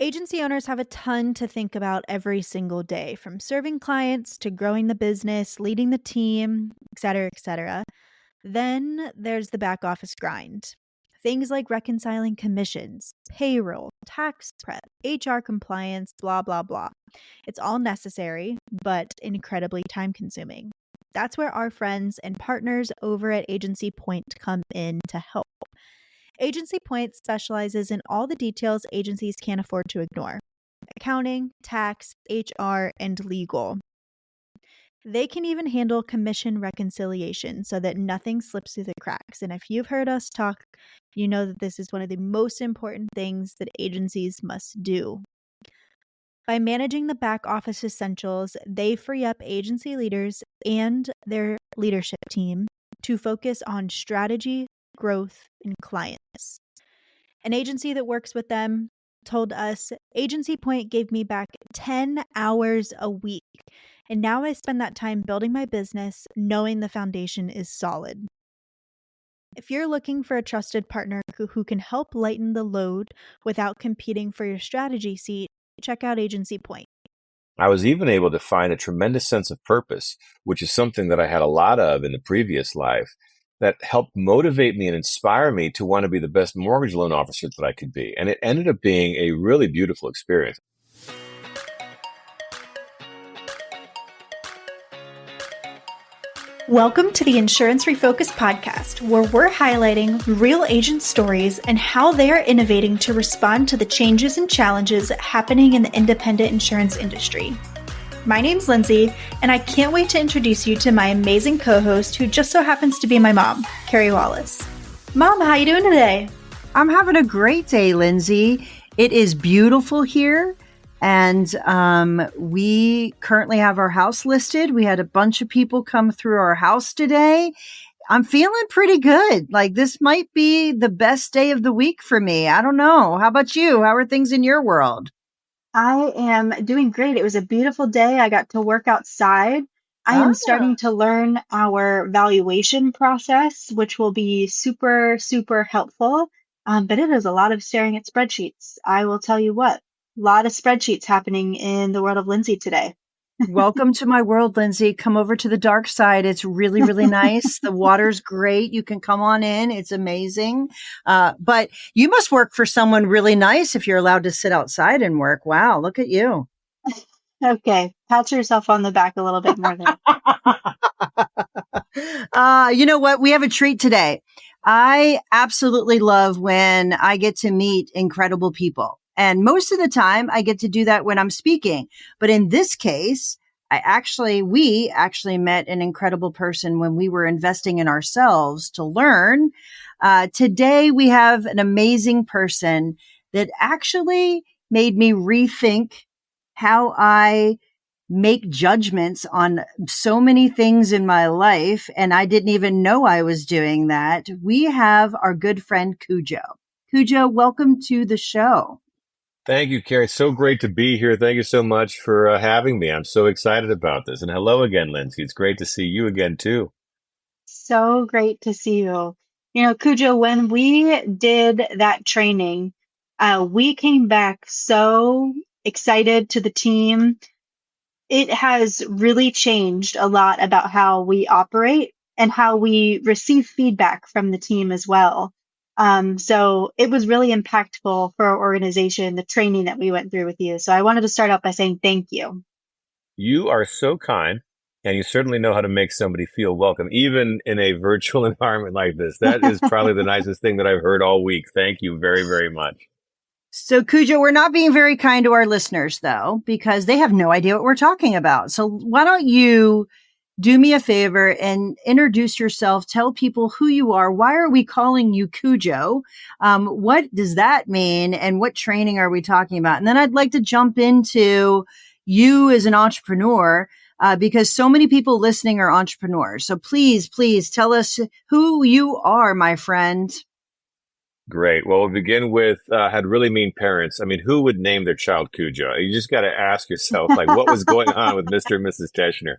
Agency owners have a ton to think about every single day, from serving clients to growing the business, leading the team, et cetera, et cetera. Then there's the back office grind. Things like reconciling commissions, payroll, tax prep, HR compliance, blah, blah, blah. It's all necessary, but incredibly time consuming. That's where our friends and partners over at Agency Point come in to help. Agency Point specializes in all the details agencies can't afford to ignore: accounting, tax, HR, and legal. They can even handle commission reconciliation so that nothing slips through the cracks. And if you've heard us talk, you know that this is one of the most important things that agencies must do. By managing the back office essentials, they free up agency leaders and their leadership team to focus on strategy, growth, and clients. An agency that works with them told us, Agency Point gave me back 10 hours a week. And now I spend that time building my business, knowing the foundation is solid. If you're looking for a trusted partner who can help lighten the load without competing for your strategy seat, check out Agency Point. I was even able to find a tremendous sense of purpose, which is something that I had a lot of in the previous life, that helped motivate me and inspire me to want to be the best mortgage loan officer that I could be. And it ended up being a really beautiful experience. Welcome to the Insurance Refocus podcast, where we're highlighting real agent stories and how they are innovating to respond to the changes and challenges happening in the independent insurance industry. My name's Lindsay, and I can't wait to introduce you to my amazing co-host, who just so happens to be my mom, Carrie Wallace. Mom, how you doing today? I'm having a great day, Lindsay. It is beautiful here. And we currently have our house listed. We had a bunch of people come through our house today. I'm feeling pretty good. Like, this might be the best day of the week for me. I don't know. How about you? How are things in your world? I am doing great. It was a beautiful day. I got to work outside. I am starting to learn our valuation process, which will be super, super helpful. But it is a lot of staring at spreadsheets. I will tell you what. A lot of spreadsheets happening in the world of Lindsay today. Welcome to my world, Lindsay. Come over to the dark side. It's really, really nice. The water's great. You can come on in. It's amazing. But you must work for someone really nice if you're allowed to sit outside and work. Wow, look at you. Okay, pat yourself on the back a little bit more than You know what? We have a treat today. I absolutely love when I get to meet incredible people. And most of the time I get to do that when I'm speaking. But in this case, we actually met an incredible person when we were investing in ourselves to learn. Today we have an amazing person that actually made me rethink how I make judgments on so many things in my life. And I didn't even know I was doing that. We have our good friend Cujo. Cujo, welcome to the show. Thank you, Carrie. So great to be here. Thank you so much for having me. I'm so excited about this. And hello again, Lindsay. It's great to see you again, too. So great to see you. You know, Cujo, when we did that training, we came back so excited to the team. It has really changed a lot about how we operate and how we receive feedback from the team as well. So it was really impactful for our organization, the training that we went through with you. So I wanted to start out by saying thank you. You are so kind, and you certainly know how to make somebody feel welcome, even in a virtual environment like this. That is probably the nicest thing that I've heard all week. Thank you very, very much. So, Cujo, we're not being very kind to our listeners, though, because they have no idea what we're talking about. So why don't you do me a favor and introduce yourself, tell people who you are. Why are we calling you Cujo? What does that mean? And what training are we talking about? And then I'd like to jump into you as an entrepreneur, because so many people listening are entrepreneurs. So please tell us who you are, my friend. Great. Well, we'll begin with had really mean parents. I mean, who would name their child Cujo? You just got to ask yourself, like, what was going on with Mr. and Mrs. Teschner?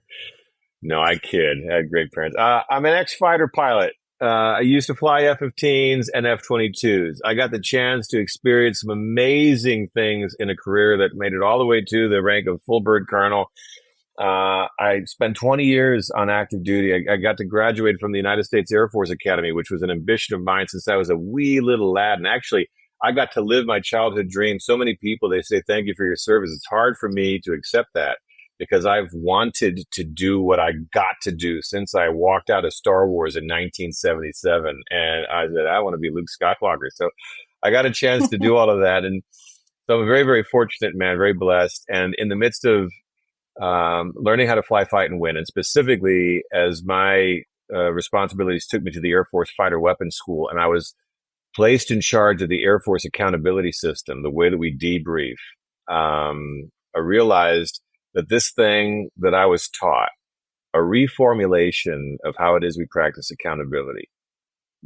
No, I kid. I had great parents. I'm an ex-fighter pilot. I used to fly F-15s and F-22s. I got the chance to experience some amazing things in a career that made it all the way to the rank of full bird colonel. I spent 20 years on active duty. I got to graduate from the United States Air Force Academy, which was an ambition of mine since I was a wee little lad. And actually, I got to live my childhood dream. So many people, they say, thank you for your service. It's hard for me to accept that because I've wanted to do what I got to do since I walked out of Star Wars in 1977. And I said, I want to be Luke Skywalker. So I got a chance to do all of that. And so I'm very, very fortunate, man, very blessed. And in the midst of learning how to fly, fight, and win, and specifically as my responsibilities took me to the Air Force Fighter Weapons School, and I was placed in charge of the Air Force accountability system, the way that we debrief, I realized that this thing that I was taught, a reformulation of how it is we practice accountability,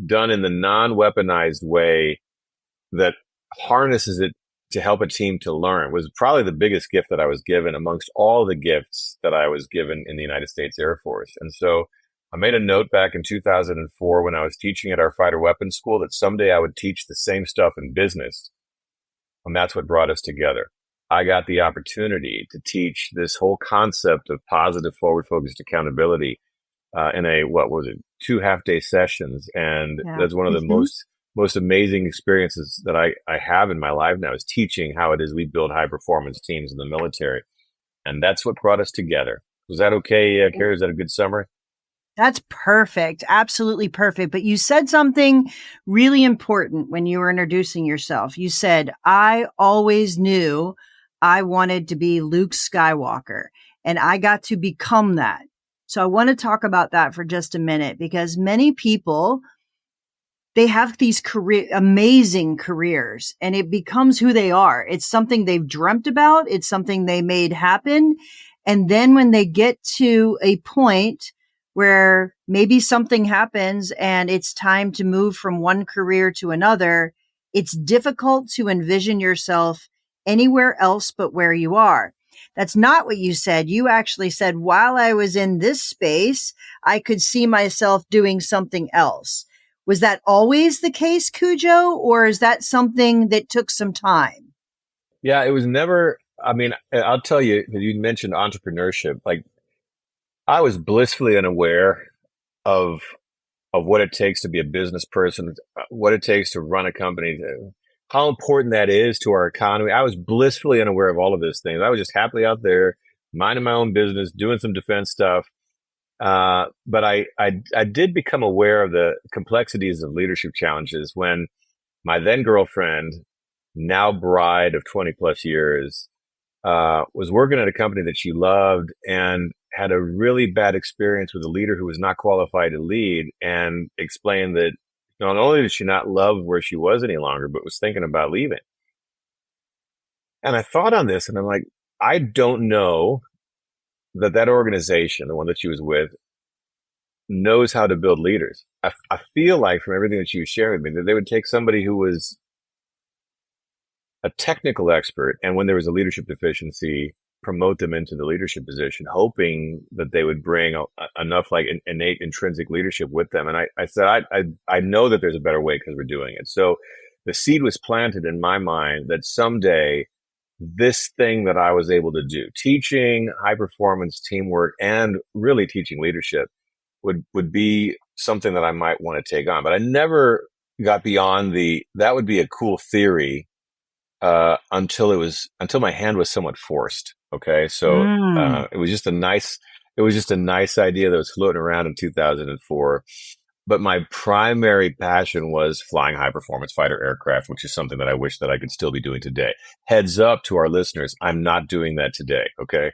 done in the non-weaponized way that harnesses it to help a team to learn, was probably the biggest gift that I was given amongst all the gifts that I was given in the United States Air Force. And so I made a note back in 2004 when I was teaching at our fighter weapons school that someday I would teach the same stuff in business. And that's what brought us together. I got the opportunity to teach this whole concept of positive forward-focused accountability in a, 2 half-day sessions. And that's one of the most amazing experiences that I have in my life now, is teaching how it is we build high-performance teams in the military. And that's what brought us together. Was that okay, Carrie? Is that a good summary? That's perfect. Absolutely perfect. But you said something really important when you were introducing yourself. You said, I always knew I wanted to be Luke Skywalker, and I got to become that. So I want to talk about that for just a minute, because many people, they have these amazing careers, and it becomes who they are. It's something they've dreamt about. It's something they made happen. And then when they get to a point where maybe something happens and it's time to move from one career to another, it's difficult to envision yourself anywhere else but where you are. That's not what you said. You actually said, while I was in this space, I could see myself doing something else. Was that always the case, Cujo, or is that something that took some time? Yeah, it was never, I mean, I'll tell you, you mentioned entrepreneurship. Like, I was blissfully unaware of what it takes to be a business person, what it takes to run a company, how important that is to our economy. I was blissfully unaware of all of these things. I was just happily out there, minding my own business, doing some defense stuff. But I did become aware of the complexities of leadership challenges when my then girlfriend, now bride of 20 plus years, was working at a company that she loved and had a really bad experience with a leader who was not qualified to lead, and explained that not only did she not love where she was any longer, but was thinking about leaving. And I thought on this, and I'm like, I don't know that organization, the one that she was with, knows how to build leaders. I feel like from everything that she was sharing with me, that they would take somebody who was a technical expert, and when there was a leadership deficiency, promote them into the leadership position, hoping that they would bring enough like innate intrinsic leadership with them. And I said, I know that there's a better way because we're doing it. So the seed was planted in my mind that someday this thing that I was able to do, teaching high performance teamwork and really teaching leadership, would be something that I might want to take on. But I never got beyond that would be a cool theory until my hand was somewhat forced. Okay. So it was just a nice idea that was floating around in 2004. But my primary passion was flying high performance fighter aircraft, which is something that I wish that I could still be doing today. Heads up to our listeners, I'm not doing that today. Okay.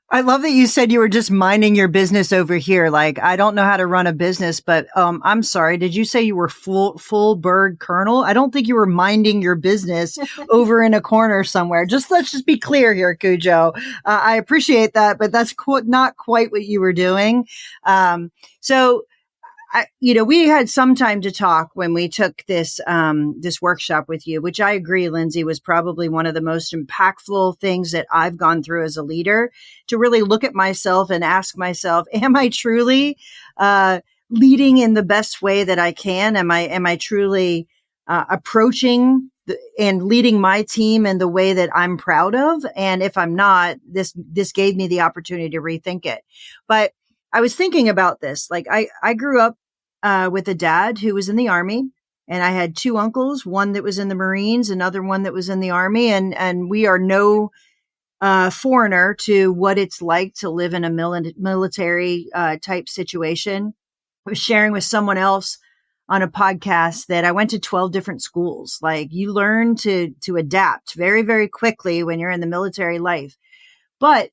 I love that you said you were just minding your business over here. Like, I don't know how to run a business, but I'm sorry. Did you say you were full bird colonel? I don't think you were minding your business over in a corner somewhere. Let's just be clear here, Cujo. I appreciate that, but that's not quite what you were doing. So we had some time to talk when we took this workshop with you, which I agree, Lindsay, was probably one of the most impactful things that I've gone through as a leader, to really look at myself and ask myself, am I truly leading in the best way that I can? Am I truly approaching and leading my team in the way that I'm proud of? And if I'm not, this gave me the opportunity to rethink it. But I was thinking about this. Like I grew up with a dad who was in the Army, and I had two uncles, one that was in the Marines, another one that was in the Army. And we are no foreigner to what it's like to live in a military type situation. I was sharing with someone else on a podcast that I went to 12 different schools. Like, you learn to adapt very, very quickly when you're in the military life. But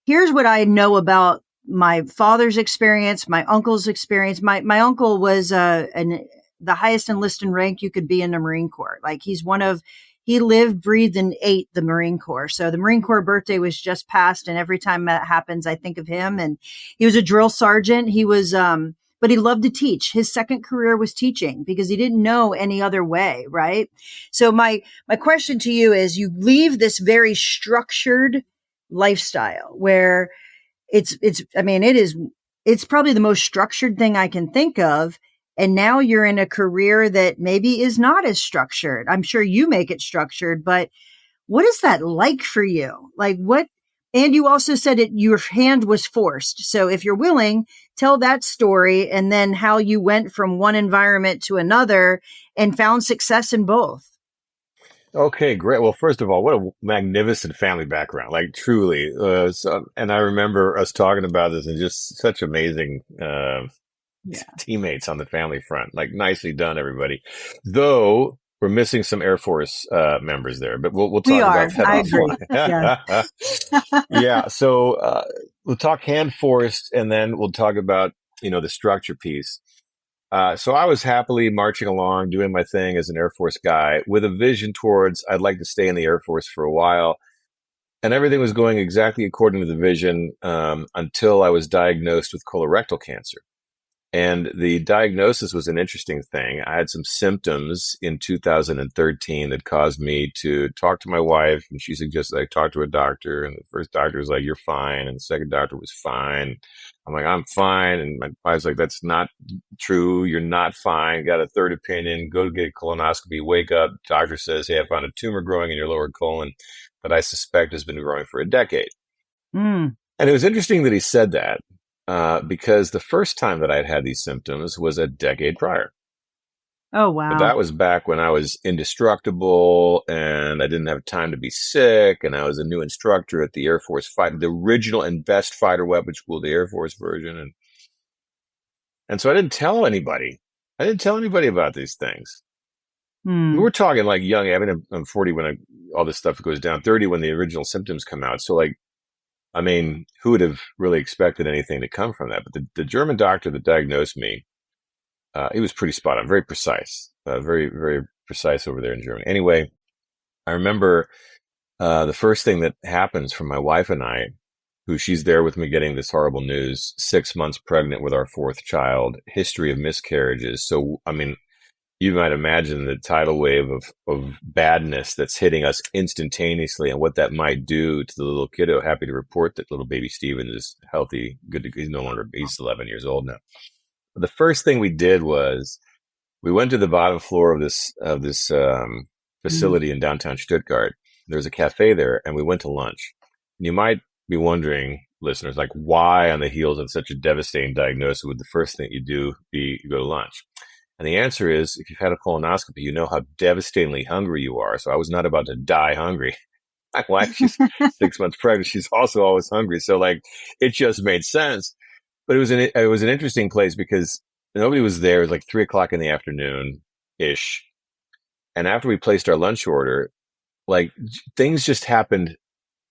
here's what I know about my father's experience, my uncle's experience. My uncle was the highest enlisted rank you could be in the Marine Corps. Like, he lived, breathed, and ate the Marine Corps. So the Marine Corps birthday was just passed, and every time that happens, I think of him. And he was a drill sergeant. He was, but he loved to teach. His second career was teaching because he didn't know any other way, right? So my question to you is, you leave this very structured lifestyle where it's probably the most structured thing I can think of. And now you're in a career that maybe is not as structured. I'm sure you make it structured, but what is that like for you? Like, what? And you also said your hand was forced. So if you're willing, tell that story, and then how you went from one environment to another and found success in both. Okay, great. Well, first of all, what a magnificent family background, like truly. And I remember us talking about this, and just such amazing Yeah. teammates on the family front. Like, nicely done, everybody. Though we're missing some Air Force members there, but we'll We talk are. about that I agree. Yeah. offline. Yeah. So we'll talk hand forced, and then we'll talk about the structure piece. So I was happily marching along, doing my thing as an Air Force guy with a vision towards I'd like to stay in the Air Force for a while. And everything was going exactly according to the vision until I was diagnosed with colorectal cancer. And the diagnosis was an interesting thing. I had some symptoms in 2013 that caused me to talk to my wife, and she suggested I talk to a doctor. And the first doctor was like, "You're fine." And the second doctor was fine. I'm like, "I'm fine." And my wife's like, "That's not true. You're not fine. Got a third opinion. Go get a colonoscopy. Wake up. Doctor says, hey, I found a tumor growing in your lower colon that I suspect has been growing for a decade." Mm. And it was interesting that he said that. Because the first time that I'd had these symptoms was a decade prior. Oh, But wow. that was back when I was indestructible and I didn't have time to be sick. And I was a new instructor at the Air Force fighter, the original and best fighter weapon school, the Air Force version. And so I didn't tell anybody. I didn't tell anybody about these things. Mm. We're talking like young. I mean, I'm 40 when all this stuff goes down, 30 when the original symptoms come out. So like, I mean, who would have really expected anything to come from that? But the German doctor that diagnosed me, he was pretty spot on, very precise, very, very precise over there in Germany. Anyway, I remember the first thing that happens from my wife and I, who she's there with me getting this horrible news, 6 months pregnant with our fourth child, history of miscarriages. So, I mean, you might imagine the tidal wave of badness that's hitting us instantaneously and what that might do to the little kiddo. Happy to report that little baby Steven is healthy, good to, he's no longer, he's 11 years old now. But the first thing we did was we went to the bottom floor of this facility in downtown Stuttgart. There's a cafe there, and we went to lunch. And you might be wondering, listeners, like, why on the heels of such a devastating diagnosis would the first thing you do be go to lunch? And the answer is, if you've had a colonoscopy, you know how devastatingly hungry you are. So I was not about to die hungry. My wife, she's 6 months pregnant. She's also always hungry. So like, it just made sense. But it was an interesting place because nobody was there. It was like 3:00 in the afternoon ish. And after we placed our lunch order, like things just happened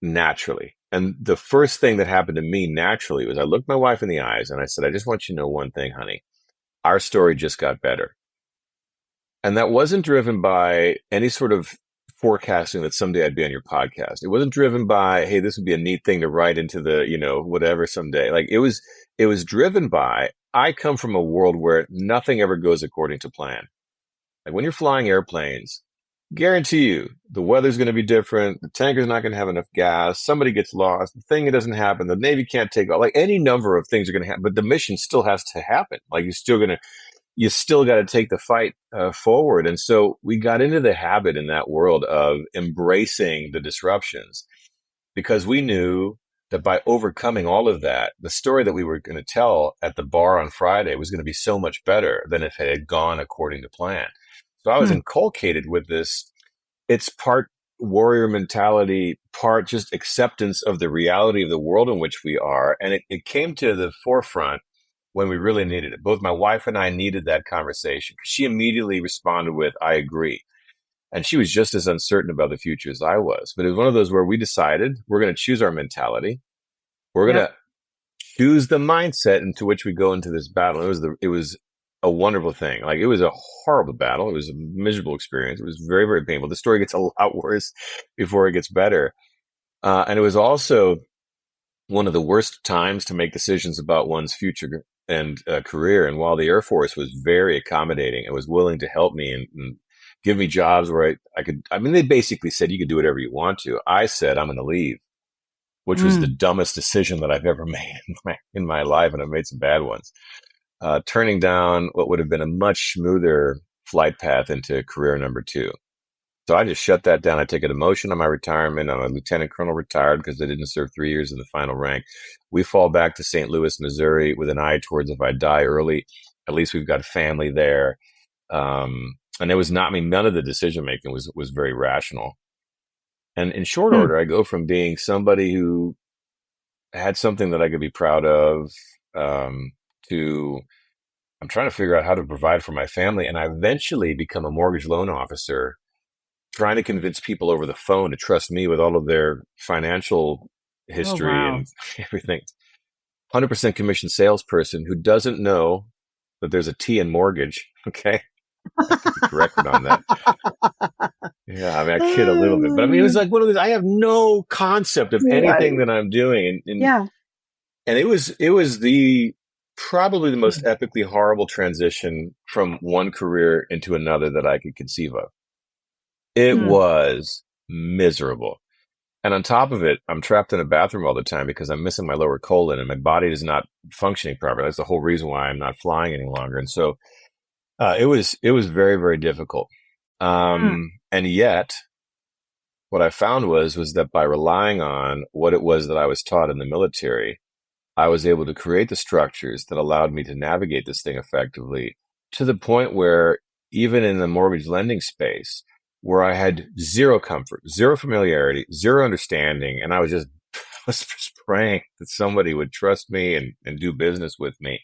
naturally. And the first thing that happened to me naturally was I looked my wife in the eyes and I said, I just want you to know one thing, honey. Our story just got better. And that wasn't driven by any sort of forecasting that someday I'd be on your podcast. It wasn't driven by, hey, this would be a neat thing to write into the, whatever someday. Like it was it was driven by, I come from a world where nothing ever goes according to plan. Like when you're flying airplanes, guarantee you the weather's going to be different. The tanker's not going to have enough gas. Somebody gets lost. The thing doesn't happen. The Navy can't take off. Like any number of things are going to happen, but the mission still has to happen. Like you still got to take the fight forward. And so we got into the habit in that world of embracing the disruptions because we knew that by overcoming all of that, the story that we were going to tell at the bar on Friday was going to be so much better than if it had gone according to plan. So I was inculcated with this. It's part warrior mentality, part just acceptance of the reality of the world in which we are. And it came to the forefront when we really needed it. Both my wife and I needed that conversation because she immediately responded with, I agree. And she was just as uncertain about the future as I was. But it was one of those where we decided we're going to choose our mentality. We're going to choose the mindset into which we go into this battle. It was a wonderful thing. Like it was a horrible battle. It was a miserable experience. It was very, very painful. The story gets a lot worse before it gets better. And it was also one of the worst times to make decisions about one's future and career. And while the Air Force was very accommodating and was willing to help me and give me jobs where I could, I mean, they basically said you could do whatever you want to. I said, I'm going to leave, which was the dumbest decision that I've ever made in my life. And I've made some bad ones. Turning down what would have been a much smoother flight path into career number 2. So I just shut that down. I took a demotion on my retirement. I'm a lieutenant colonel retired because I didn't serve 3 years in the final rank. We fall back to St. Louis, Missouri with an eye towards if I die early, at least we've got family there. And it was not me. None of the decision making was very rational. And in short order, I go from being somebody who had something that I could be proud of, to I'm trying to figure out how to provide for my family. And I eventually become a mortgage loan officer, trying to convince people over the phone to trust me with all of their financial history and everything. 100% commission salesperson who doesn't know that there's a T in mortgage. Okay. I have to be corrected on that. Yeah, I mean, I kid a little bit, but I mean, it was like one of those, I have no concept of anything that I'm doing. And it was probably the most epically horrible transition from one career into another that I could conceive of. It was miserable. And on top of it, I'm trapped in a bathroom all the time because I'm missing my lower colon and my body is not functioning properly. That's the whole reason why I'm not flying any longer. And so it was very, very difficult. And yet what I found was that by relying on what it was that I was taught in the military, I was able to create the structures that allowed me to navigate this thing effectively to the point where even in the mortgage lending space, where I had zero comfort, zero familiarity, zero understanding, and I was just praying that somebody would trust me and do business with me.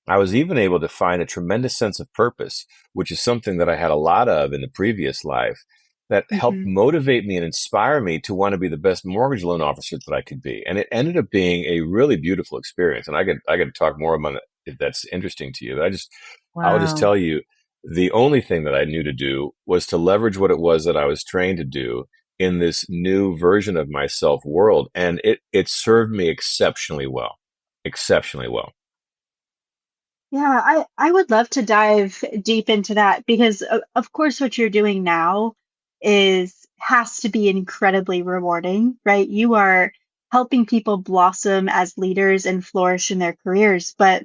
I was even able to find a tremendous sense of purpose, which is something that I had a lot of in the previous life, that helped motivate me and inspire me to want to be the best mortgage loan officer that I could be. And it ended up being a really beautiful experience. And I got to talk more about it if that's interesting to you. But I will just tell you, the only thing that I knew to do was to leverage what it was that I was trained to do in this new version of myself world. And it served me exceptionally well, exceptionally well. Yeah, I would love to dive deep into that because of course what you're doing now has to be incredibly rewarding, right? You are helping people blossom as leaders and flourish in their careers, but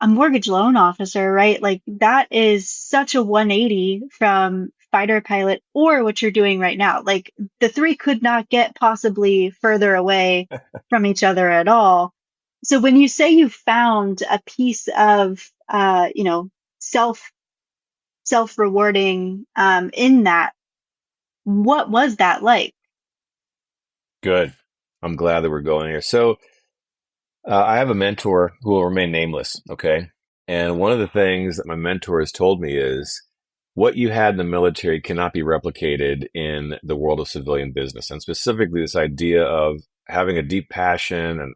a mortgage loan officer, right? Like that is such a 180 from fighter pilot or what you're doing right now. Like the three could not get possibly further away from each other at all. So when you say you found a piece of, self-rewarding, in that, what was that like? Good. I'm glad that we're going here. So I have a mentor who will remain nameless. Okay. And one of the things that my mentor has told me is what you had in the military cannot be replicated in the world of civilian business. And specifically this idea of having a deep passion and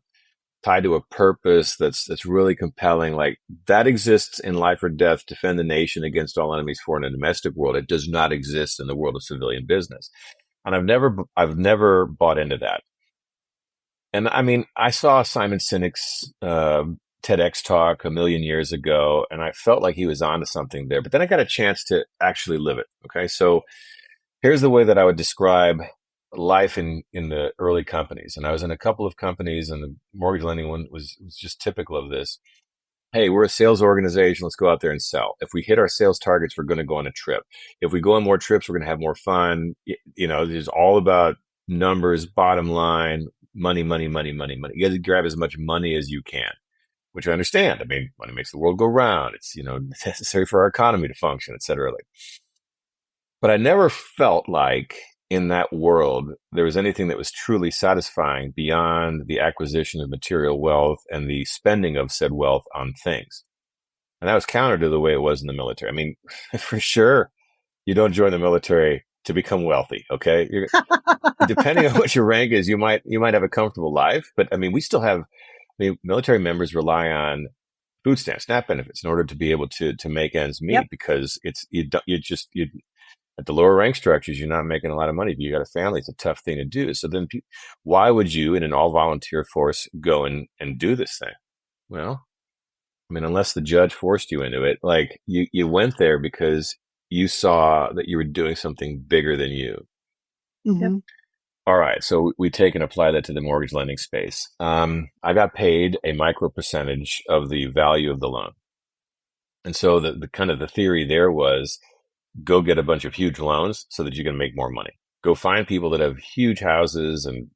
tied to a purpose that's really compelling, like that exists in life or death, defend the nation against all enemies, foreign and domestic world. It does not exist in the world of civilian business. And I've never bought into that. And I mean, I saw Simon Sinek's TEDx talk a million years ago, and I felt like he was onto something there. But then I got a chance to actually live it. Okay, so here's the way that I would describe life in the early companies. And I was in a couple of companies, and the mortgage lending one was just typical of this. Hey, we're a sales organization. Let's go out there and sell. If we hit our sales targets, we're going to go on a trip. If we go on more trips, we're going to have more fun. You know, it's all about numbers, bottom line, money, money, money, money, money. You got to grab as much money as you can, which I understand. I mean, money makes the world go round. It's, you know, necessary for our economy to function, et cetera. Like, but I never felt like in that world there was anything that was truly satisfying beyond the acquisition of material wealth and the spending of said wealth on things. And that was counter to the way it was in the military. I mean, for sure, you don't join the military to become wealthy. Okay, depending on what your rank is, you might have a comfortable life. But I mean, we still have. I mean, military members rely on food stamps, SNAP benefits in order to be able to make ends meet, Yep. because it's you at the lower rank structures, you're not making a lot of money. If you got a family, it's a tough thing to do. So then why would you, in an all volunteer force, go and do this thing? Well, I mean, unless the judge forced you into it, like you went there because you saw that you were doing something bigger than you. Mm-hmm. All right. So we take and apply that to the mortgage lending space. I got paid a micro percentage of the value of the loan. And so the kind of the theory there was, go get a bunch of huge loans so that you can make more money. Go find people that have huge houses and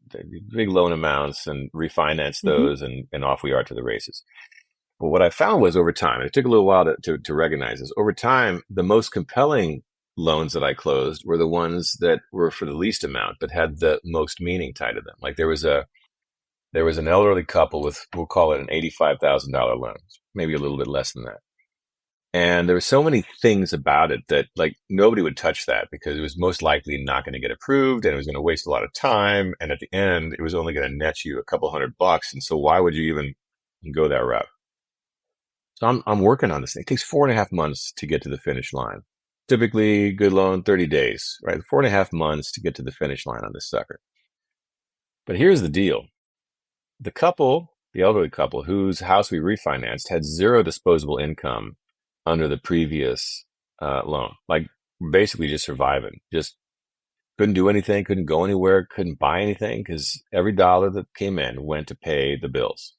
big loan amounts and refinance those, and off we are to the races. But what I found was, over time, and it took a little while to recognize this, over time, the most compelling loans that I closed were the ones that were for the least amount, but had the most meaning tied to them. Like there was an elderly couple with, we'll call it an $85,000 loan, maybe a little bit less than that. And there were so many things about it that like nobody would touch that because it was most likely not going to get approved, and it was going to waste a lot of time. And at the end, it was only going to net you a couple $100. And so why would you even go that route? So I'm working on this thing. It takes 4.5 months to get to the finish line. Typically, good loan, 30 days, right? 4.5 months to get to the finish line on this sucker. But here's the deal. The elderly couple whose house we refinanced, had zero disposable income under the previous loan. Like basically just surviving. Just couldn't do anything, couldn't go anywhere, couldn't buy anything because every dollar that came in went to pay the bills.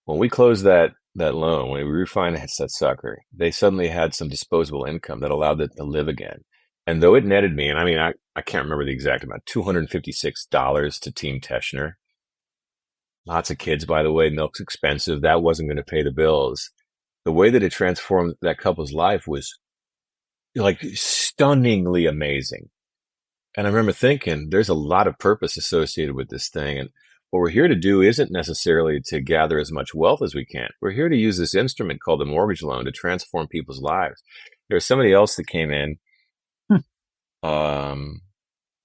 When we closed that loan, when we refinanced that sucker, they suddenly had some disposable income that allowed them to live again. And though it netted me, and I mean, I can't remember the exact amount, $256 to Team Teschner. Lots of kids, by the way, milk's expensive. That wasn't going to pay the bills. The way that it transformed that couple's life was like stunningly amazing. And I remember thinking, there's a lot of purpose associated with this thing. And what we're here to do isn't necessarily to gather as much wealth as we can. We're here to use this instrument called the mortgage loan to transform people's lives. There was somebody else that came in,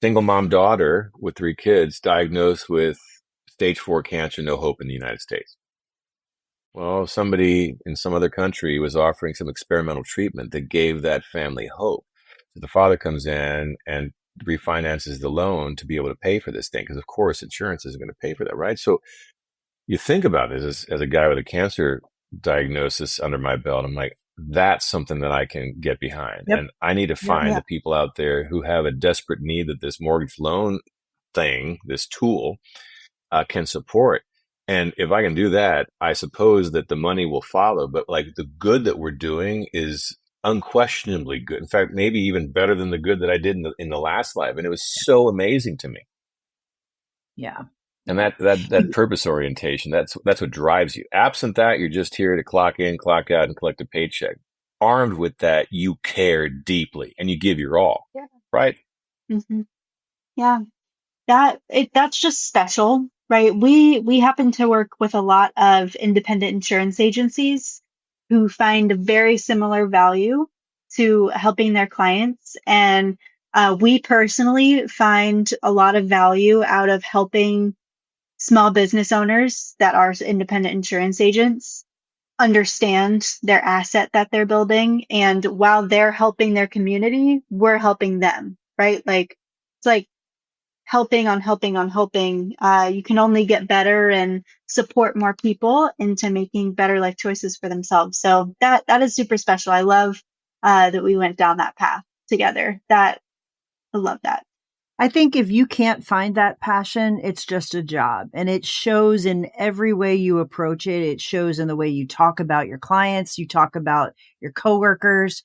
single mom daughter with 3 kids, diagnosed with stage 4 cancer, no hope in the United States. Well, somebody in some other country was offering some experimental treatment that gave that family hope. So the father comes in and refinances the loan to be able to pay for this thing, because of course insurance isn't going to pay for that, right? So you think about this as a guy with a cancer diagnosis under my belt. I'm like, that's something that I can get behind. Yep. And I need to find the people out there who have a desperate need that this mortgage loan thing, this tool, can support. And if I can do that, I suppose that the money will follow. But like the good that we're doing is unquestionably good. In fact, maybe even better than the good that I did in the last life. And it was so amazing to me. Yeah. And that purpose orientation, that's what drives you. Absent that, you're just here to clock in, clock out, and collect a paycheck. Armed with that, you care deeply and you give your all. Yeah. Right? Mm-hmm. Yeah. That's just special, right? We happen to work with a lot of independent insurance agencies who find a very similar value to helping their clients. And we personally find a lot of value out of helping small business owners that are independent insurance agents understand their asset that they're building. And while they're helping their community, we're helping them, right? Like, it's like helping on helping on helping, you can only get better and support more people into making better life choices for themselves. So that is super special. I love that we went down that path together. That I love that. I think if you can't find that passion, it's just a job, and it shows in every way you approach it. It shows in the way you talk about your clients, you talk about your coworkers.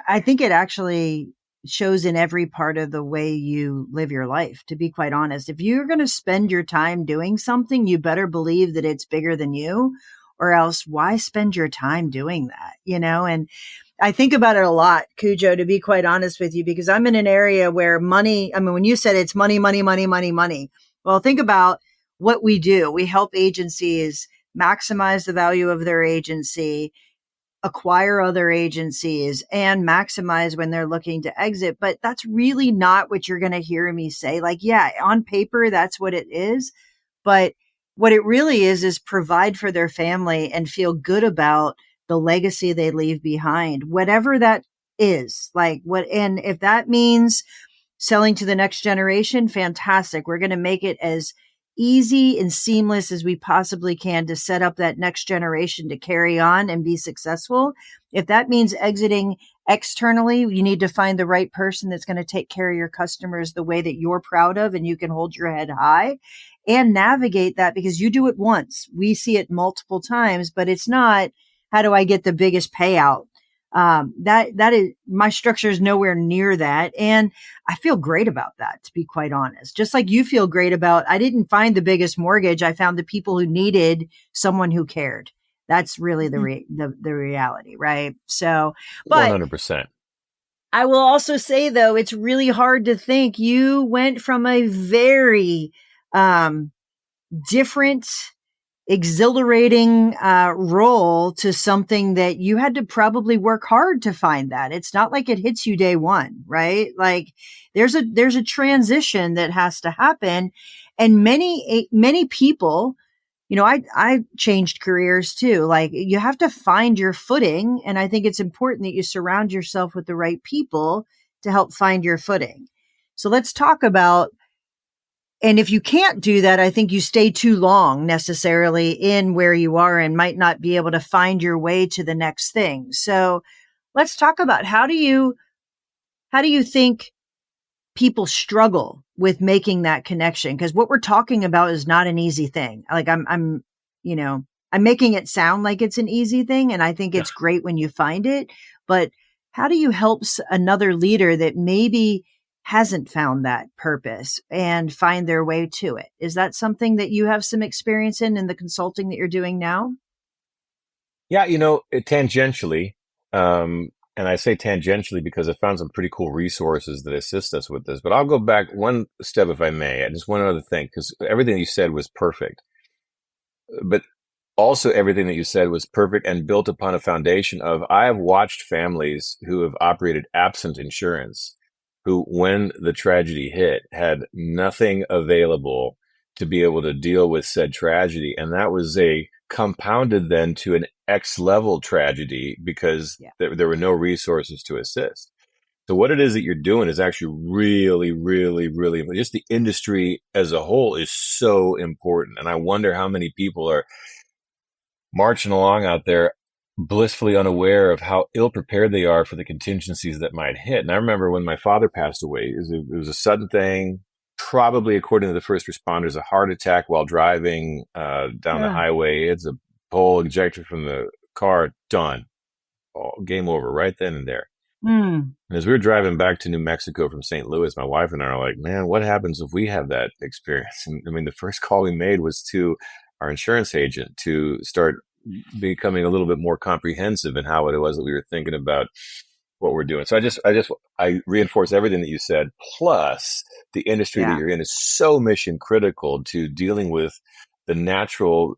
I think it actually shows in every part of the way you live your life, to be quite honest. If you're going to spend your time doing something, you better believe that it's bigger than you, or else why spend your time doing that, And I think about it a lot, Cujo, to be quite honest with you, because I'm in an area where money, I mean, when you said it's money, money, money, money, money, well, think about what we do. We help agencies maximize the value of their agency, acquire other agencies, and maximize when they're looking to exit. But that's really not what you're going to hear me say. Like, yeah, on paper, that's what it is. But what it really is provide for their family and feel good about the legacy they leave behind, whatever that is. And if that means selling to the next generation, fantastic. We're going to make it as easy and seamless as we possibly can to set up that next generation to carry on and be successful. If that means exiting externally, you need to find the right person that's going to take care of your customers the way that you're proud of and you can hold your head high and navigate that, because you do it once. We see it multiple times, but it's not, how do I get the biggest payout? That is, my structure is nowhere near that. And I feel great about that, to be quite honest. Just like you feel great about, I didn't find the biggest mortgage. I found the people who needed someone who cared. That's really the reality, right? So, but 100%. I will also say though, it's really hard to think you went from a very, different, exhilarating role to something that you had to probably work hard to find that. It's not like it hits you day one, right? Like there's a transition that has to happen. And many people, I changed careers too. Like you have to find your footing. And I think it's important that you surround yourself with the right people to help find your footing. So let's talk about, and if you can't do that, I think you stay too long necessarily in where you are and might not be able to find your way to the next thing. So let's talk about how do you think people struggle with making that connection? Because what we're talking about is not an easy thing. Like I'm making it sound like it's an easy thing. And I think it's great when you find it, but how do you help another leader that maybe hasn't found that purpose and find their way to it? Is that something that you have some experience in the consulting that you're doing now? Yeah, tangentially, and I say tangentially because I found some pretty cool resources that assist us with this. But I'll go back one step, if I may. Just one other thing, because everything you said was perfect. But also everything that you said was perfect and built upon a foundation of, I have watched families who have operated absent insurance, who, when the tragedy hit, had nothing available to be able to deal with said tragedy. And that was compounded then to an X level tragedy because there were no resources to assist. So what it is that you're doing is actually really, really, really, just the industry as a whole is so important. And I wonder how many people are marching along out there blissfully unaware of how ill prepared they are for the contingencies that might hit. And I remember when my father passed away, it was a sudden thing, probably according to the first responders, a heart attack while driving down the highway. It's a pole ejected from the car, done. Game over right then and there. And as we were driving back to New Mexico from St. Louis, my wife and I are like, man, what happens if we have that experience? And I mean, the first call we made was to our insurance agent to start becoming a little bit more comprehensive in how it was that we were thinking about what we're doing. So I reinforce everything that you said. Plus, the industry that you're in is so mission critical to dealing with the natural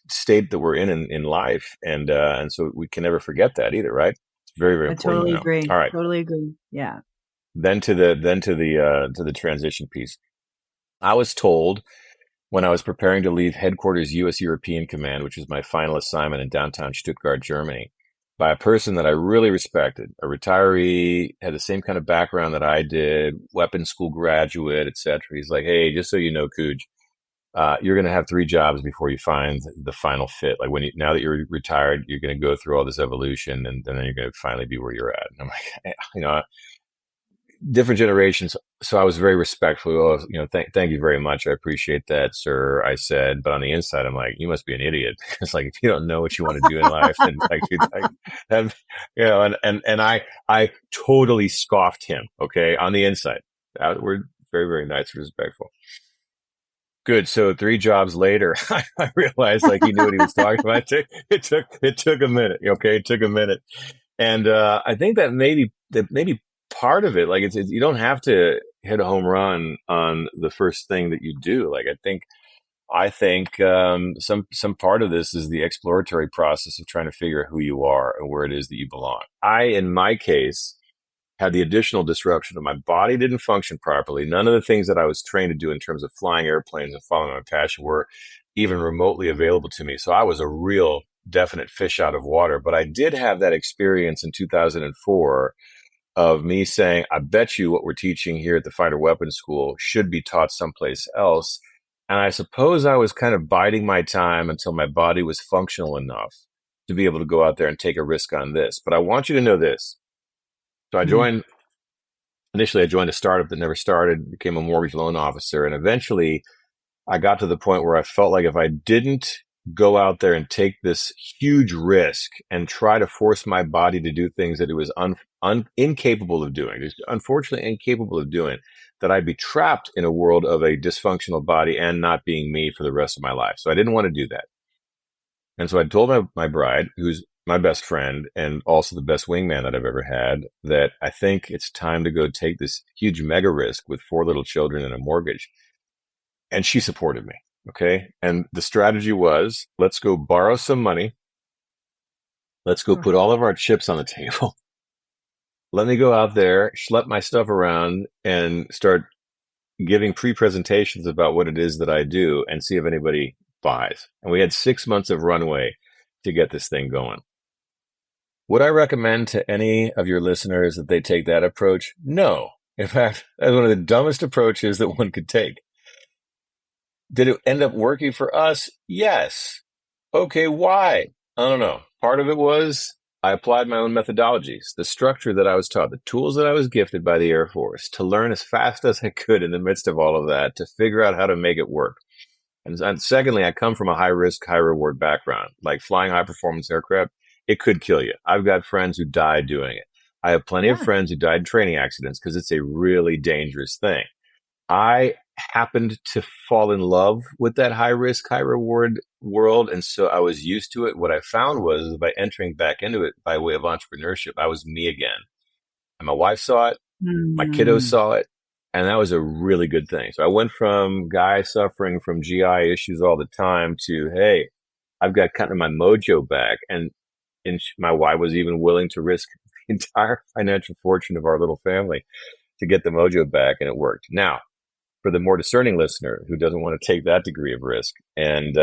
state that we're in life, and so we can never forget that either, right? It's very, very important. Totally agree. All right, totally agree. Yeah. Then to the transition piece. I was told when I was preparing to leave headquarters U.S. European Command, which was my final assignment in downtown Stuttgart, Germany, by a person that I really respected, a retiree, had the same kind of background that I did, weapons school graduate, etc. He's like, hey, just so you know, Cuj, you're going to have 3 jobs before you find the final fit. Like now that you're retired, you're going to go through all this evolution, and then you're going to finally be where you're at. And I'm like, different generations. So I was very respectful. Oh, thank you very much. I appreciate that, sir. I said, but on the inside, I'm like, you must be an idiot. It's like, if you don't know what you want to do in life, then and I totally scoffed him. Okay. On the inside, we're very, very nice and respectful. Good. So 3 jobs later, I realized like he knew what he was talking about. It took a minute. Okay. It took a minute. And, I think that maybe part of it, like it's you don't have to hit a home run on the first thing that you do. Like I think some part of this is the exploratory process of trying to figure out who you are and where it is that you belong. In my case, had the additional disruption of my body didn't function properly. None of the things that I was trained to do in terms of flying airplanes and following my passion were even remotely available to me. So I was a real definite fish out of water. But I did have that experience in 2004 of me saying, I bet you what we're teaching here at the Fighter Weapons School should be taught someplace else. And I suppose I was kind of biding my time until my body was functional enough to be able to go out there and take a risk on this. But I want you to know this. So initially I joined a startup that never started, became a mortgage loan officer. And eventually I got to the point where I felt like if I didn't go out there and take this huge risk and try to force my body to do things that it was incapable of doing, just unfortunately incapable of doing, that I'd be trapped in a world of a dysfunctional body and not being me for the rest of my life. So I didn't want to do that. And so I told my bride, who's my best friend and also the best wingman that I've ever had, that I think it's time to go take this huge mega risk with 4 little children and a mortgage. And she supported me. Okay. And the strategy was, let's go borrow some money. Let's go put all of our chips on the table. Let me go out there, schlep my stuff around and start giving pre-presentations about what it is that I do and see if anybody buys. And we had 6 months of runway to get this thing going. Would I recommend to any of your listeners that they take that approach? No. In fact, that's one of the dumbest approaches that one could take. Did it end up working for us? Yes. Okay, why? I don't know. Part of it was I applied my own methodologies, the structure that I was taught, the tools that I was gifted by the Air Force to learn as fast as I could in the midst of all of that, to figure out how to make it work. And secondly, I come from a high risk, high reward background. Like flying high performance aircraft, it could kill you. I've got friends who died doing it. I have plenty of friends who died in training accidents because it's a really dangerous thing. I happened to fall in love with that high risk, high reward world. And so I was used to it. What I found was by entering back into it by way of entrepreneurship, I was me again. And my wife saw it. My kiddos saw it. And that was a really good thing. So I went from guy suffering from GI issues all the time to, hey, I've got kind of my mojo back. And my wife was even willing to risk the entire financial fortune of our little family to get the mojo back. And it worked. Now, for the more discerning listener who doesn't want to take that degree of risk and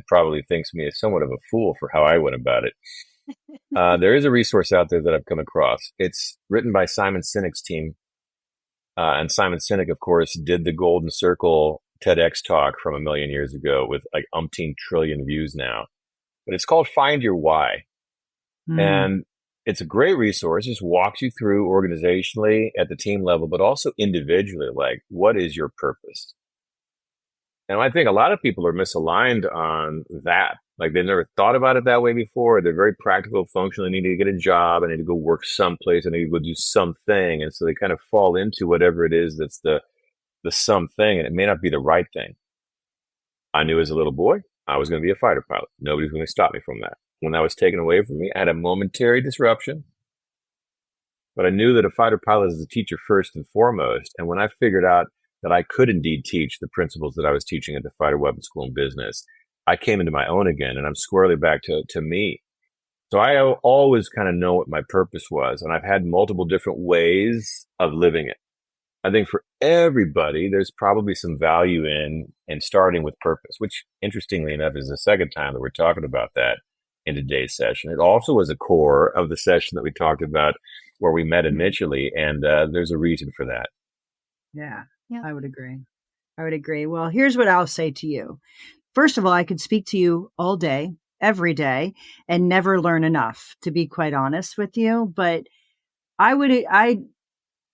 probably thinks me as somewhat of a fool for how I went about it, there is a resource out there that I've come across. It's written by Simon Sinek's team. And Simon Sinek, of course, did the Golden Circle TEDx talk from 1 million years ago with like umpteen trillion views now. But it's called Find Your Why. And it's a great resource. It just walks you through organizationally at the team level, but also individually, like what is your purpose? And I think a lot of people are misaligned on that. Like they never thought about it that way before. They're very practical, functional. They need to get a job. I need to go work someplace. I need to go do something. And so they kind of fall into whatever it is that's the something, and it may not be the right thing. I knew as a little boy, I was going to be a fighter pilot. Nobody's going to stop me from that. When that was taken away from me, I had a momentary disruption. But I knew that a fighter pilot is a teacher first and foremost. And when I figured out that I could indeed teach the principles that I was teaching at the Fighter Weapons School and Business, I came into my own again, and I'm squarely back to me. So I always kind of know what my purpose was, and I've had multiple different ways of living it. I think for everybody, there's probably some value in starting with purpose, which interestingly enough is the second time that we're talking about that. in today's session. It also was a core of the session that we talked about where we met initially, and there's a reason for that. Yeah, Yeah. I would agree. Well, here's what I'll say to you. First of all, I could speak to you all day, every day, and never learn enough, to be quite honest with you. But the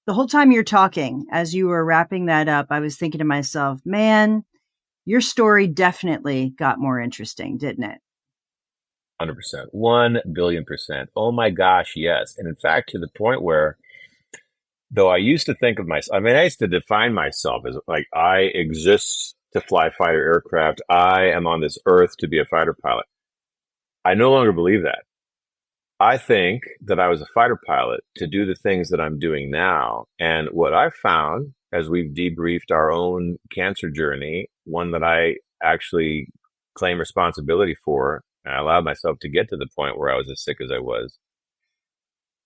whole time you're talking, as you were wrapping that up, I was thinking to myself, man, your story definitely got more interesting, didn't it? 100%. 1,000,000,000%. Oh my gosh, yes. And in fact, to the point where, though I used to think of myself, I mean, I used to define myself as like, I exist to fly fighter aircraft. I am on this earth to be a fighter pilot. I no longer believe that. I think that I was a fighter pilot to do the things that I'm doing now. And what I found as we've debriefed our own cancer journey, one that I actually claim responsibility for, and I allowed myself to get to the point where I was as sick as I was.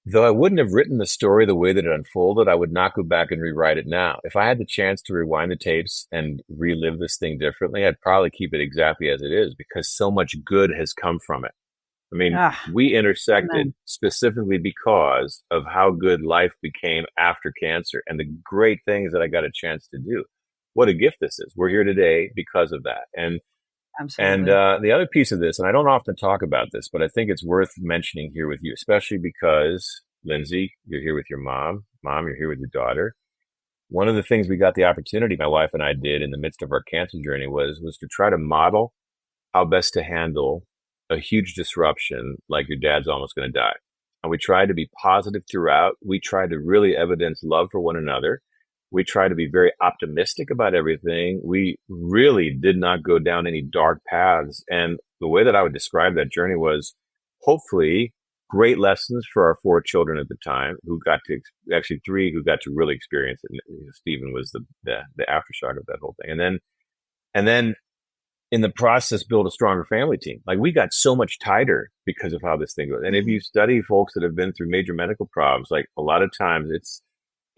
Though I wouldn't have written the story the way that it unfolded, I would not go back and rewrite it now. If I had the chance to rewind the tapes and relive this thing differently, I'd probably keep it exactly as it is because so much good has come from it. I mean, we intersected Amen. specifically because of how good life became after cancer and the great things that I got a chance to do. What a gift this is. We're here today because of that. And Absolutely. the other piece of this, and I don't often talk about this, but I think it's worth mentioning here with you, especially because, Lindsay, you're here with your mom. Mom, you're here with your daughter. One of the things we got the opportunity, my wife and I did in the midst of our cancer journey was to try to model how best to handle a huge disruption like your dad's almost going to die. And we tried to be positive throughout. We tried to really evidence love for one another. We tried to be very optimistic about everything. We really did not go down any dark paths. And the way that I would describe that journey was hopefully great lessons for our 4 children at the time who got to, actually 3 who got to really experience it. Stephen was the aftershock of that whole thing. And then in the process, build a stronger family team. Like we got so much tighter because of how this thing goes. And if you study folks that have been through major medical problems, like a lot of times it's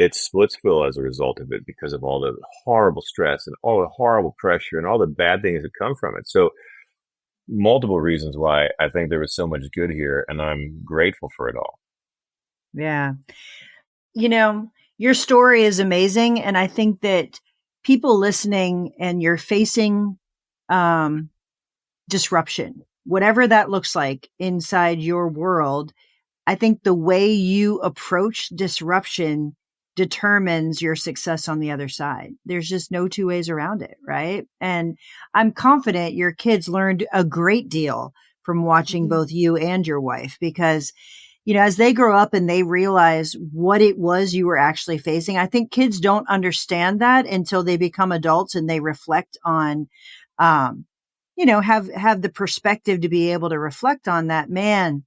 splitsville as a result of it because of all the horrible stress and all the horrible pressure and all the bad things that come from it. So multiple reasons why I think there was so much good here and I'm grateful for it all. Yeah. You know, your story is amazing. And I think that people listening and you're facing disruption, whatever that looks like inside your world, I think the way you approach disruption determines your success on the other side. There's just no 2 ways around it, right? And I'm confident your kids learned a great deal from watching both you and your wife because, you know, as they grow up and they realize what it was you were actually facing, I think kids don't understand that until they become adults and they reflect on, you know, have the perspective to be able to reflect on that. Man,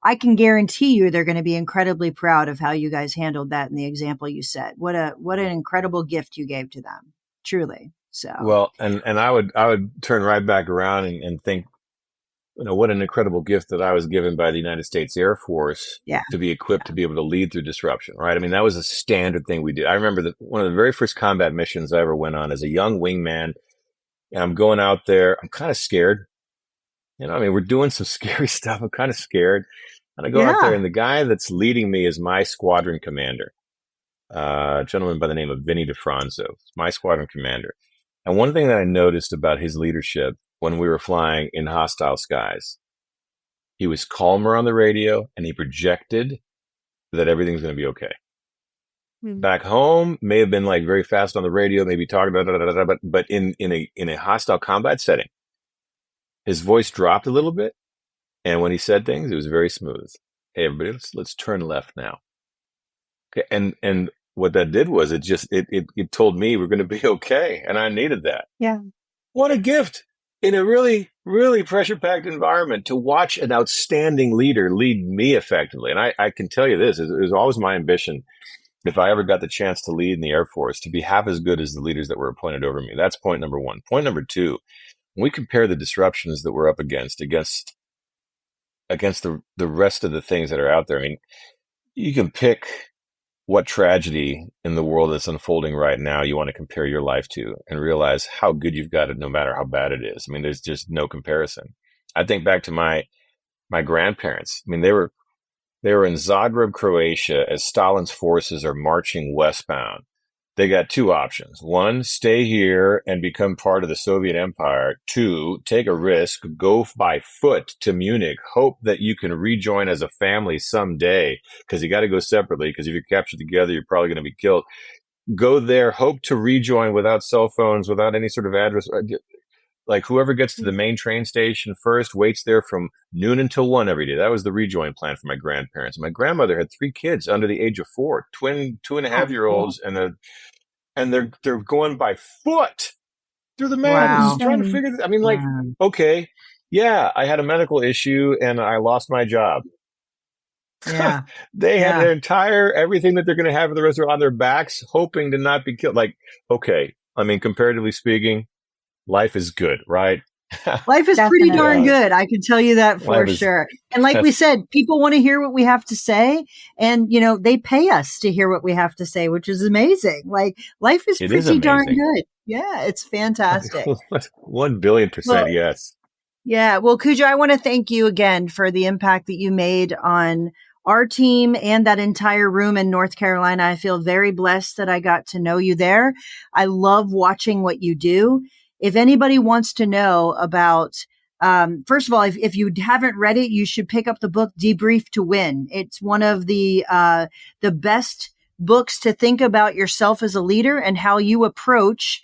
I can guarantee you they're going to be incredibly proud of how you guys handled that in the example you set. What an incredible gift you gave to them. Truly. So well, and I would turn right back around and think, you know, what an incredible gift that I was given by the United States Air Force to be equipped to be able to lead through disruption, right? I mean, that was a standard thing we did. I remember that one of the very first combat missions I ever went on as a young wingman, and I'm going out there, I'm kind of scared. You know, I mean, we're doing some scary stuff. I'm kind of scared. And I go out there and the guy that's leading me is my squadron commander, a gentleman by the name of Vinny DeFranzo, my squadron commander. And one thing that I noticed about his leadership when we were flying in hostile skies, he was calmer on the radio and he projected that everything's going to be okay. Back home, may have been like very fast on the radio, maybe talking about, but in a hostile combat setting, his voice dropped a little bit. And when he said things, it was very smooth. Hey, everybody, let's turn left now. Okay. And what that did was it told me we're going to be okay. And I needed that. Yeah. What a gift in a really, really pressure packed environment to watch an outstanding leader lead me effectively. And I can tell you this, it was always my ambition. If I ever got the chance to lead in the Air Force, to be half as good as the leaders that were appointed over me. That's point number 1. Point number 2, when we compare the disruptions that we're up against the rest of the things that are out there, I mean, you can pick what tragedy in the world that's unfolding right now you want to compare your life to and realize how good you've got it no matter how bad it is. I mean, there's just no comparison. I think back to my grandparents. I mean, they were in Zagreb, Croatia, as Stalin's forces are marching westbound. They got two options. One, stay here and become part of the Soviet Empire. Two, take a risk, go by foot to Munich, hope that you can rejoin as a family someday, because you got to go separately, because if you're captured together, you're probably going to be killed. Go there, hope to rejoin without cell phones, without any sort of address. Like whoever gets to the main train station first waits there from noon until 1 every day. That was the rejoin plan for my grandparents. My grandmother had 3 kids under the age of 4, twin 2.5-year-olds, and they're going by foot through the mountains Wow. trying to figure this. I mean, like, Wow. okay, yeah, I had a medical issue and I lost my job. Yeah. They had Yeah. their entire everything that they're going to have for the rest of their on their backs, hoping to not be killed. Like, okay, I mean, comparatively speaking, life is good, right? Life is pretty Definitely. darn good. I can tell you that for sure. And like we said, people want to hear what we have to say. And, you know, they pay us to hear what we have to say, which is amazing. Like life is It is pretty darn amazing. good. Yeah, it's fantastic. 1 billion%, Well, yes. Yeah. Well, Cujo, I want to thank you again for the impact that you made on our team and that entire room in North Carolina. I feel very blessed that I got to know you there. I love watching what you do. If anybody wants to know about, first of all, if you haven't read it, you should pick up the book Debrief to Win. It's one of the best books to think about yourself as a leader and how you approach,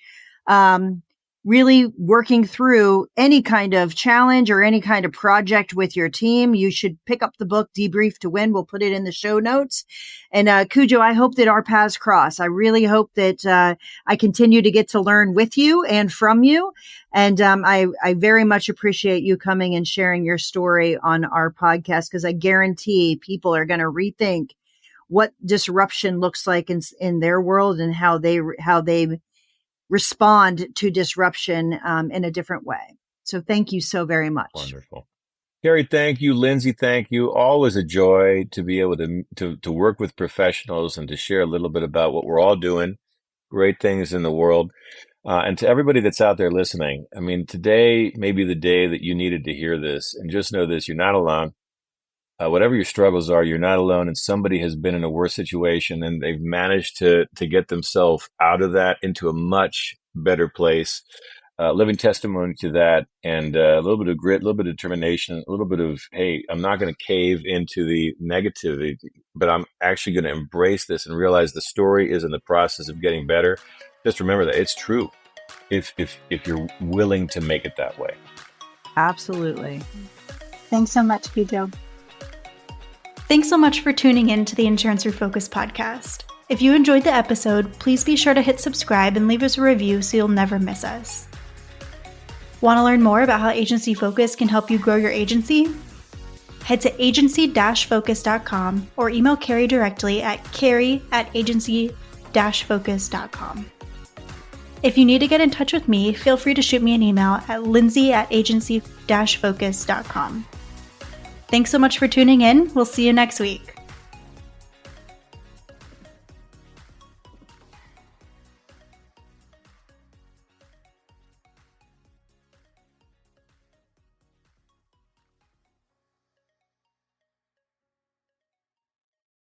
really working through any kind of challenge or any kind of project with your team. You should pick up the book Debrief to Win. We'll put it in the show notes. And Cujo, I hope that our paths cross. I really hope that I continue to get to learn with you and from you. And I very much appreciate you coming and sharing your story on our podcast, because I guarantee people are going to rethink what disruption looks like in their world and how they respond to disruption in a different way. So thank you so very much. Wonderful. Carrie, thank you. Lindsay, thank you. Always a joy to be able to work with professionals and to share a little bit about what we're all doing, great things in the world. And to everybody that's out there listening, I mean, today may be the day that you needed to hear this. And just know this, you're not alone. Whatever your struggles are, you're not alone, and somebody has been in a worse situation and they've managed to get themselves out of that into a much better place. Living testimony to that, and a little bit of grit, a little bit of determination, a little bit of, hey, I'm not going to cave into the negativity, but I'm actually going to embrace this and realize the story is in the process of getting better. Just remember that it's true if you're willing to make it that way. Absolutely. Thanks so much, Cujo. Thanks so much for tuning in to the Insurance Refocused podcast. If you enjoyed the episode, please be sure to hit subscribe and leave us a review so you'll never miss us. Want to learn more about how Agency Focus can help you grow your agency? Head to agency-focus.com or email Carrie directly at carrie@agency-focus.com. If you need to get in touch with me, feel free to shoot me an email at lindsay@agency-focus.com. Thanks so much for tuning in. We'll see you next week.